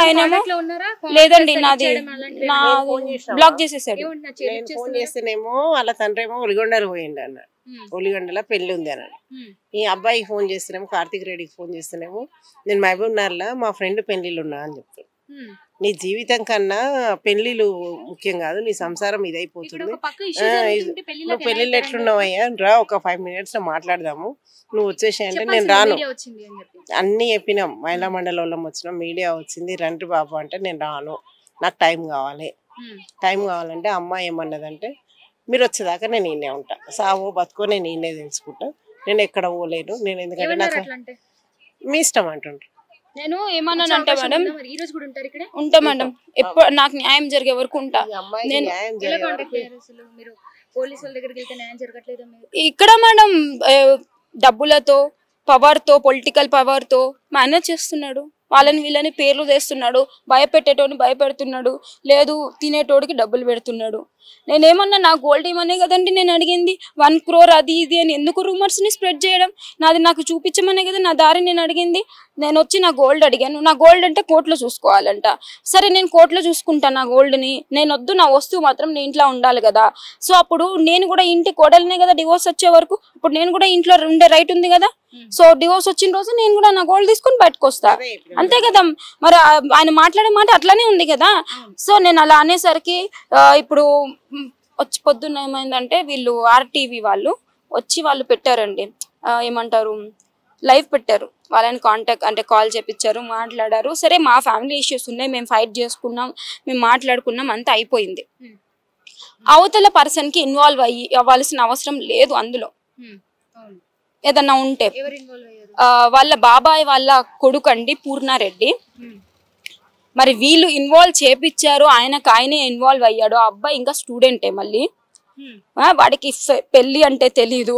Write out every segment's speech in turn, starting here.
ఆయనేమో లేదండి నాది బ్లాక్ చేసేసాడు. నేను ఫోన్ చేస్తేనేమో వాళ్ళ తండ్రి ఏమో ఒలిగొండలు పోయిండు అన్న, ఒలిగొండల పెళ్లి ఉంది అన్నాడు. ఈ అబ్బాయికి ఫోన్ చేస్తేనేమో కార్తీక్ రెడ్డికి ఫోన్ చేస్తేనేమో నేను మహబూబ్నగర్లో మా ఫ్రెండ్ పెళ్లిళ్ళు ఉన్నా అని చెప్తాడు. నీ జీవితం కన్నా పెళ్లిలు ముఖ్యం కాదు, నీ సంసారం ఇదైపోతుంది. నువ్వు పెళ్లిళ్ళు ఎట్లున్నావయ్యా రా, ఒక 5 minutes లో మాట్లాడదాము, నువ్వు వచ్చేసి అంటే నేను రాను. అన్ని చెప్పినాం, మహిళా మండలం వచ్చినాం, మీడియా వచ్చింది, రండి బాబు అంటే నేను రాను, నాకు టైం కావాలి. టైం కావాలంటే అమ్మాయి ఏమన్నదంటే మీరు వచ్చేదాకా నేను ఈయనే ఉంటా, సావో బతుకో నేను ఈయనే తెలుసుకుంటా, నేను ఎక్కడ పోలేను, నేను ఎందుకంటే నాకు మీ ఇష్టం అంటుండ్రు. నేను ఏమన్నానంటే మేడం ఉంటా మేడం, ఎప్పుడు నాకు న్యాయం జరిగే వరకు ఉంటా. ఇక్కడ మేడం డబ్బులతో, పవర్తో, పొలిటికల్ పవర్తో మేనేజ్ చేస్తున్నాడు. వాళ్ళని వీళ్ళని పేర్లు తెస్తున్నాడు, భయపెట్టేటోని భయపెడుతున్నాడు, లేదు తినేటోడికి డబ్బులు పెడుతున్నాడు. నేనేమన్నా నా గోల్డ్ ఇవ్వనే కదండి నేను అడిగింది, 1 crore అది ఇది అని ఎందుకు రూమర్స్ని స్ప్రెడ్ చేయడం? నాది నాకు చూపించమనే కదా నా దారి నేను అడిగింది. నేను వచ్చి నా గోల్డ్ అడిగాను, నా గోల్డ్ అంటే కోర్టులో చూసుకోవాలంట. సరే నేను కోర్టులో చూసుకుంటాను నా గోల్డ్ని, నేను వద్దు, నా వస్తువు మాత్రం నీ ఇంట్లో ఉండాలి కదా. సో అప్పుడు నేను కూడా ఇంటి కోడలనే కదా, డివోర్స్ వచ్చే వరకు ఇప్పుడు నేను కూడా ఇంట్లో ఉండే రైట్ ఉంది కదా. సో డివోర్స్ వచ్చిన రోజు నేను కూడా నా గోల్డ్ తీసుకొని బయటకు వస్తా, అంతే కదా. మరి ఆయన మాట్లాడే మాట అట్లానే ఉంది కదా. సో నేను అలా అనేసరికి ఇప్పుడు వచ్చి పొద్దున్న ఏమైందంటే వీళ్ళు RTV వాళ్ళు వచ్చి వాళ్ళు పెట్టారండి, ఏమంటారు లైవ్ పెట్టారు, వాళ్ళని కాంటాక్ట్ అంటే కాల్ చేపించారు, మాట్లాడారు. సరే మా ఫ్యామిలీ ఇష్యూస్ ఉన్నాయి, మేము ఫైట్ చేసుకున్నాం, మేము మాట్లాడుకున్నాం, అంతా అయిపోయింది. అవతల పర్సన్కి ఇన్వాల్వ్ అవ్వాల్సిన అవసరం లేదు అందులో. ఏదన్నా ఉంటే వాళ్ళ బాబాయ్ వాళ్ళ కొడుకండి పూర్ణారెడ్డి, మరి వీళ్ళు ఇన్వాల్వ్ చేపించారు, ఆయనే ఇన్వాల్వ్ అయ్యాడు. ఆ అబ్బాయి ఇంకా స్టూడెంటే, మళ్ళీ వాడికి పెళ్లి అంటే తెలీదు,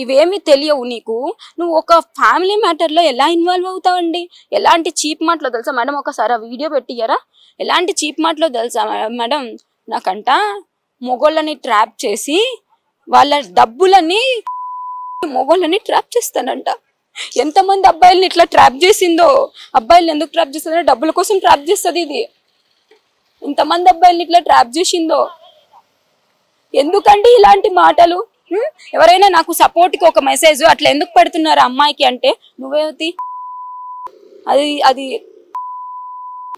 ఇవేమి తెలియవు నీకు, నువ్వు ఒక ఫ్యామిలీ మ్యాటర్లో ఎలా ఇన్వాల్వ్ అవుతావండి? ఎలాంటి చీప్ మాటలో తెలుసా మేడం, ఒకసారి ఆ వీడియో పెట్టియ్యారా? ఎలాంటి చీప్ మాటలో తెలుసా మేడం, నాకంట మొగోళ్ళని ట్రాప్ చేసి వాళ్ళ డబ్బులని మొగోళ్ళని ట్రాప్ చేస్తానంట. ఎంతమంది అబ్బాయిలని ఇట్లా ట్రాప్ చేసిందో, అబ్బాయిలు ఎందుకు ట్రాప్ చేస్తుందో డబ్బుల కోసం ట్రాప్ చేస్తుంది ఇది. ఇంతమంది అబ్బాయిలని ఇట్లా ట్రాప్ చేసిందో ఎందుకండి ఇలాంటి మాటలు? ఎవరైనా నాకు సపోర్ట్కి ఒక మెసేజ్ అట్లా ఎందుకు పెడుతున్నారు అమ్మాయికి అంటే నువ్వేది, అది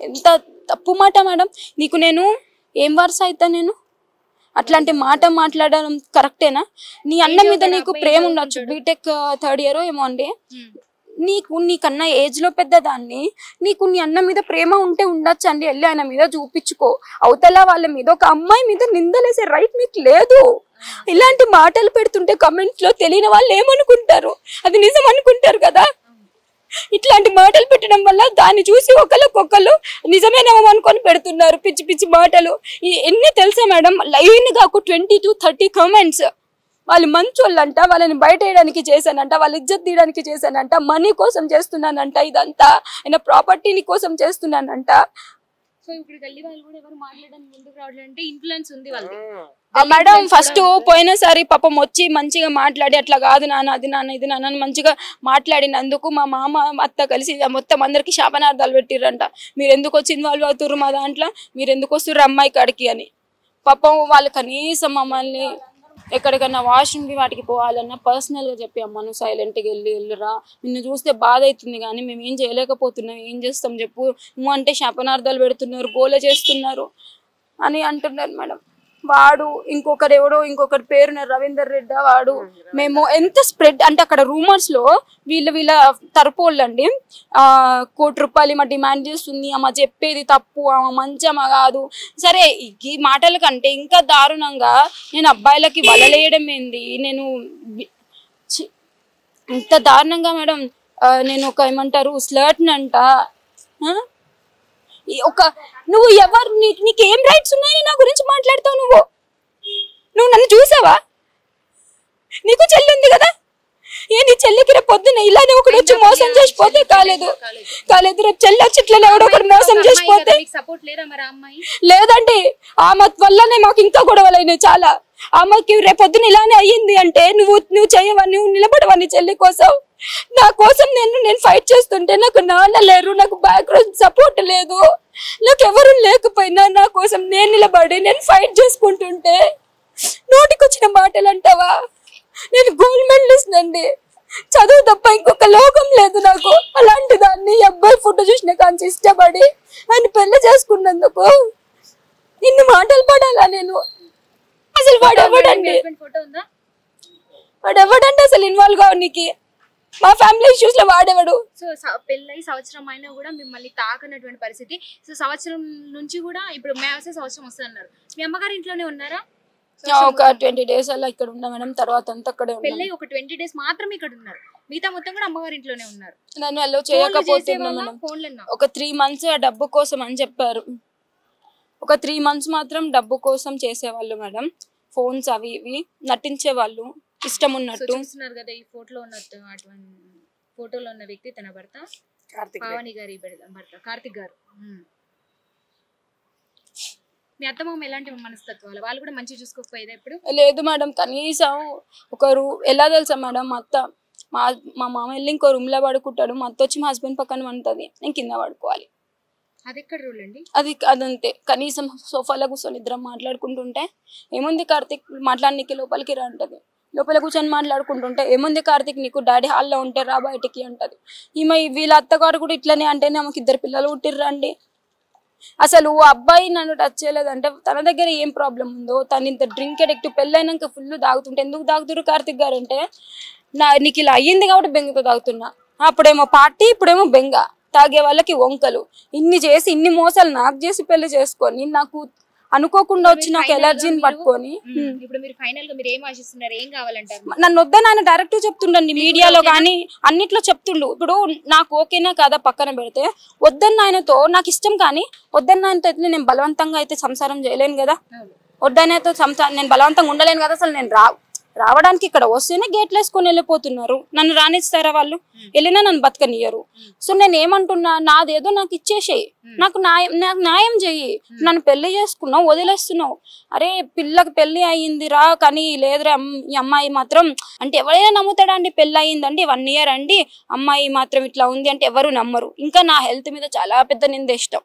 ఎంత తప్పు మాట మేడం. నీకు నేను ఏం వరుస అవుతా? నేను అట్లాంటి మాట మాట్లాడడం కరెక్టేనా? నీ అన్న మీద నీకు ప్రేమ ఉండొచ్చు, బీటెక్ 3rd year ఏమో అండి, నీకన్నా ఏజ్ లో పెద్దదాన్ని, నీకు నీ అన్న మీద ప్రేమ ఉంటే ఉండొచ్చు అండి, వెళ్ళి ఆయన మీద చూపించుకో. అవతల వాళ్ళ మీద ఒక అమ్మాయి మీద నిందలేసే రైట్ మీకు లేదు. ఇలాంటి మాటలు పెడుతుంటే కమెంట్స్ లో తెలియని వాళ్ళు ఏమనుకుంటారు, అది నిజం అనుకుంటారు కదా. ఇట్లాంటి మాటలు పెట్టడం వల్ల దాన్ని చూసి ఒకళ్ళు నిజమేనేమో అనుకొని పెడుతున్నారు పిచ్చి పిచ్చి మాటలు. ఎన్ని తెలుసా మేడం, లైన్ గా ఒక 20 to 30 కామెంట్స్. వాళ్ళు మంచోళ్ళంట, వాళ్ళని బయట వేయడానికి చేశానంట, వాళ్ళ ఇజ్జత్ తీయడానికి చేశానంట, మనీ కోసం చేస్తున్నానంట, ఇదంతా ఆయన ప్రాపర్టీని కోసం చేస్తున్నానంట. సో ఇప్పుడు గల్లీ వాళ్ళు కూడా ఎవరు మాట్లాడడానికి ముందుకు రావట్లేదంటే ఇన్ఫ్లుయెన్స్ ఉంది వాళ్ళకి. మేడం ఫస్ట్ పోయినసారి పాపం వచ్చి మంచిగా మాట్లాడి అట్లా కాదు నాన్న, అది నాన్న, ఇది నాన్న మంచిగా మాట్లాడినందుకు మా మామ అత్త కలిసి మొత్తం అందరికి శాపనార్థాలు పెట్టిర్రంట. మీరు ఎందుకు వచ్చి ఇన్వాల్వ్ అవుతుర్రు మా దాంట్లో, మీరు ఎందుకు వస్తుర్రు అమ్మాయి కాడికి అని. పాపం వాళ్ళు కనీసం మమ్మల్ని ఎక్కడికన్నా వాష్రూమ్కి వాటికి పోవాలన్నా పర్సనల్గా చెప్పి అమ్మ నువ్వు సైలెంట్గా వెళ్ళిరా, నిన్ను చూస్తే బాధ అవుతుంది కానీ మేము ఏం చేయలేకపోతున్నాం, ఏం చేస్తాం చెప్పు, నువ్వు అంటే శాపనార్థాలు పెడుతున్నారు, గోల చేస్తున్నారు అని అంటున్నారు మేడం. వాడు ఇంకొకరి పేరు రవీందర్ రెడ్డి, వాడు మేము ఎంత స్ప్రెడ్ అంటే అక్కడ రూమర్స్ లో వీళ్ళ తరపోళ్ళండి 1 కోటి రూపాయలు మా డిమాండ్ చేస్తుంది, అమ్మ చెప్పేది తప్పు, ఆమె మంచమ్మ కాదు. సరే ఈ మాటల కంటే ఇంకా దారుణంగా నేను అబ్బాయిలకి వలలేయడం ఏంది, నేను ఇంత దారుణంగా మేడం. నేను ఒక ఏమంటారు స్లర్ట్నంట. నువ్వు ఎవరు, నీకేం రైట్స్ ఉన్నాయని నా గురించి మాట్లాడతావు? నువ్వు నన్ను చూసావా? నీకు చెల్లి ఉంది కదా, నీ చెల్లికి రేపు పొద్దున్న ఇలానే ఒకటి వచ్చి మోసం చేసిపోతే కాలేదు రేపు చెల్లి వచ్చి ఇట్లా ఎవడో ఒకటి మోసం చేసిపోతే లేదండి. ఆమె వల్లనే మాకు ఇంకా గొడవలు అయినాయి చాలా. ఆమెకి రేపు పొద్దున్న ఇలానే అయ్యింది అంటే నువ్వు చేయవా, నువ్వు నిలబడవా నీ చెల్లి కోసం? నా కోసం నేను ఫైట్ చేస్తుంటే నాకు నాన్న లేరు, నాకు బ్యాక్గ్రౌండ్ సపోర్ట్ లేదు, నాకు ఎవరు లేకపోయినా నా కోసం నేను నిలబడి నేను ఫైట్ చేసుకుంటుంటే నోటికొచ్చిన మాటలు అంటావా? నేను గోల్డ్ మెడలిస్ట్ అండి, చదువు తప్ప ఇంకొక లోకం లేదు నాకు. అలాంటి దాన్ని అబ్బాయి ఫోటో చూసిన కాంచి ఇష్టపడి ఆయన పెళ్లి చేసుకున్నందుకు ఇన్ని మాటలు పడాలా నేను? అసలు వాడెవడండి అసలు ఇన్వాల్వ్ కావడానికి? మా ఫ్యామిలీ ఇష్యూస్ లో వాడేవాడు. సో పెళ్ళై సంవత్సరం అయినా కూడా మిమ్మల్ని తాకనటువంటి పరిస్థితి. సో సంవత్సరం నుంచి కూడా ఇప్పుడు సంవత్సరం వస్తున్నారు. మీ అమ్మగారి ఇంట్లోనే ఉన్నారా? ఒక 20 days అలా ఇక్కడ ఉన్నా మేడం, తర్వాత అంతా అక్కడే ఉన్నా. పెళ్ళై ఒక 20 days మాత్రమే ఇక్కడ ఉన్నారు, మిగతా మొత్తం కూడా అమ్మగారి ఇంట్లోనే ఉన్నారు. నన్ను అలో చేయకపోతున్నా మేడం. ఒక 3 months ఆ డబ్బు కోసం అని చెప్పారు. ఒక 3 months మాత్రం డబ్బు కోసం చేసేవాళ్ళు మేడం. ఫోన్స్ అవి ఇవి నటించేవాళ్ళు ఇష్టం ఉన్నట్టు. చూస్తున్నారు కదా ఈ ఫోటోలో ఉన్నట్టు, అటువంటి ఫోటోలో ఉన్న వ్యక్తి తన భర్త పావని గారి భర్త కార్తిక్ గారు. మీ అత్తమామ ఎలాంటి మనస్తత్వాలు? వాళ్ళు కూడా మంచిగా చూసుకోకపోయేదా ఇప్పుడు? లేదు మేడం, కనీసం ఒకరు ఎలా తెలుసా మేడం, మా మామ వెళ్ళి ఇంకో రూమ్ లో పడుకుంటాడు, మా అత్త వచ్చి మా హస్బెండ్ పక్కన వండుతుంది, నేను కింద పడుకోవాలి. అది ఎక్కడ రూల్ అండి? అదంతే. కనీసం సోఫాలో కూర్చొని ఇద్దరం మాట్లాడుకుంటుంటే ఏముంది కార్తిక్ మాట్లాడనీకి లోపలికి రా అంటది, లోపల కూర్చొని మాట్లాడుకుంటుంటే ఏముంది కార్తిక్ నీకు డాడీ హాల్లో ఉంటే రా బయటికి అంటది. ఈమె వీళ్ళ అత్తగారు కూడా ఇట్లనే అంటేనే ఆమెకి 2 పిల్లలు పుట్టిర్రండి. అసలు అబ్బాయి నన్ను టచ్ చేయలేదంటే తన దగ్గర ఏం ప్రాబ్లం ఉందో, తను ఇంత డ్రింక్ అడిక్ట్, పెళ్ళైనాక ఫుల్ తాగుతుంటే ఎందుకు తాగుతున్నారు కార్తిక్ గారు అంటే, నీకు ఇలా అయ్యింది కాబట్టి బెంగతో తాగుతున్నా. అప్పుడేమో పార్టీ, ఇప్పుడేమో బెంగ, తాగే వాళ్ళకి వంకలు, ఇన్ని చేసి ఇన్ని మోసాలు నాకు చేసి పెళ్లి చేసుకొని నాకు అనుకోకుండా వచ్చి నాకు ఎలర్జీని పట్టుకొని. ఇప్పుడు మీరు ఫైనల్ గా మీరు ఏం ఆశిస్తున్నారు, ఏం కావాలంటారు? నన్ను వద్దని ఆయన డైరెక్ట్ చెప్తుండండి, మీడియాలో కానీ అన్నిట్లో చెప్తుండు. ఇప్పుడు నాకు ఓకేనా కాదా పక్కన పెడితే, వద్దన్న ఆయనతో నాకు ఇష్టం కానీ వద్దన్న ఆయనతో అయితే నేను బలవంతంగా అయితే సంసారం చేయలేను కదా, వద్దనతో సంసారం నేను బలవంతంగా ఉండలేను కదా. అసలు నేను రావడానికి ఇక్కడ వస్తేనే గేట్లు వేసుకొని వెళ్ళిపోతున్నారు, నన్ను రానిస్తారా వాళ్ళు? వెళ్ళినా నన్ను బతకనియరు. సో నేను ఏమంటున్నా, నాదేదో నాకు ఇచ్చేసేయి, నాకు న్యాయం చెయ్యి. నన్ను పెళ్లి చేసుకున్నావు, వదిలేస్తున్నావు. అరే పిల్లకి పెళ్లి అయ్యిందిరా, కానీ లేదురా ఈ అమ్మాయి మాత్రం అంటే ఎవరైనా నమ్ముతాడా అండి? పెళ్లి అయ్యిందండి 1 year అండి, అమ్మాయి మాత్రం ఇట్లా ఉంది అంటే ఎవరు నమ్మరు. ఇంకా నా హెల్త్ మీద చాలా పెద్ద నింద ఇష్టం,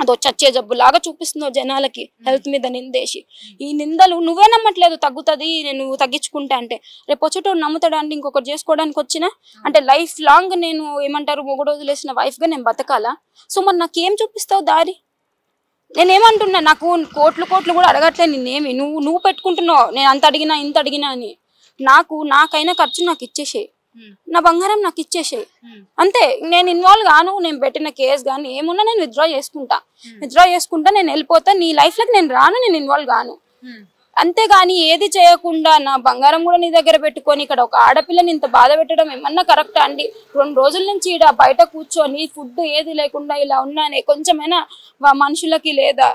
అదో చచ్చే జబ్బు లాగా చూపిస్తున్నావు జనాలకి, హెల్త్ మీద నిందేసి. ఈ నిందలు నువ్వే నమ్మట్లేదు తగ్గుతుంది నేను తగ్గించుకుంటా అంటే, రేపు వచ్చేటో నమ్ముతాడా అండి? ఇంకొకటి చేసుకోవడానికి వచ్చినా అంటే లైఫ్ లాంగ్ నేను ఏమంటారు మొగుడు వదిలేసిన వైఫ్ గా నేను బతకాలా? సో మరి నాకేం చూపిస్తావు దారి? నేనేమంటున్నా, నాకు కోట్లు కూడా అడగట్లే నిన్నేమి, నువ్వు పెట్టుకుంటున్నావు నేను అంత అడిగినా ఇంత అడిగినా అని. నాకైనా ఖర్చు నాకు ఇచ్చేసేయి, నా బంగారం నాకు ఇచ్చేసేయి అంతే. నేను ఇన్వాల్వ్ గాను, నేను పెట్టిన కేసు కానీ ఏమున్నా నేను విత్డ్రా చేసుకుంటా, నేను వెళ్ళిపోతా, నీ లైఫ్ లోకి నేను రాను, నేను ఇన్వాల్వ్ గాను అంతేగాని ఏది చేయకుండా నా బంగారం కూడా నీ దగ్గర పెట్టుకొని ఇక్కడ ఒక ఆడపిల్లని ఇంత బాధ పెట్టడం ఏమన్నా కరెక్టా అండి? 2 రోజుల నుంచి ఇక్కడ బయట కూర్చొని ఫుడ్ ఏది లేకుండా ఇలా ఉన్నానే కొంచెమైనా మనుషులకి లేదా